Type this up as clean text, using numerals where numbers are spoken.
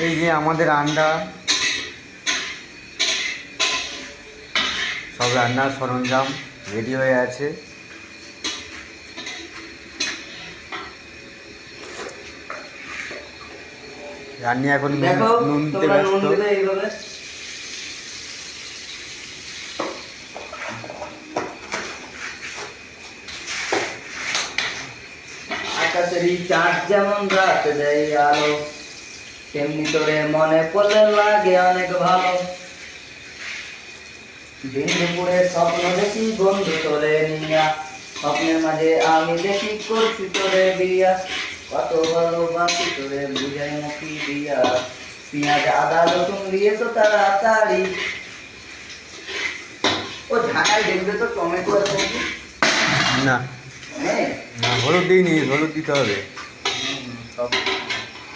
এই যে আমাদের আন্ডা, সব রান্নার সরঞ্জাম রেডি হয়ে আছে। রান্নি এখন নুন দিতে ব্যস্ত। আকাশের চাঁদ যেমন রাত দেয় আলো, তেমনি তোরে মনে পড়লে লাগে অনেক ভালো। দিন দুপুরে স্বপ্ন দেখি বন্ধু তোরে নিয়া, স্বপ্নের মাঝে আমি দেখি করছি তোরে বিয়া। কত ভালোবাসি তোরে বুঝাই মুখি দিয়া, পেঁয়াজ আদা রসুন দিয়েছো তাড়াতাড়ি। ও ঢাকায় দেখবে তো টমেটো আছে না, হ্যাঁ হলুদ দিইনি, হলুদ দিতে হবে। সব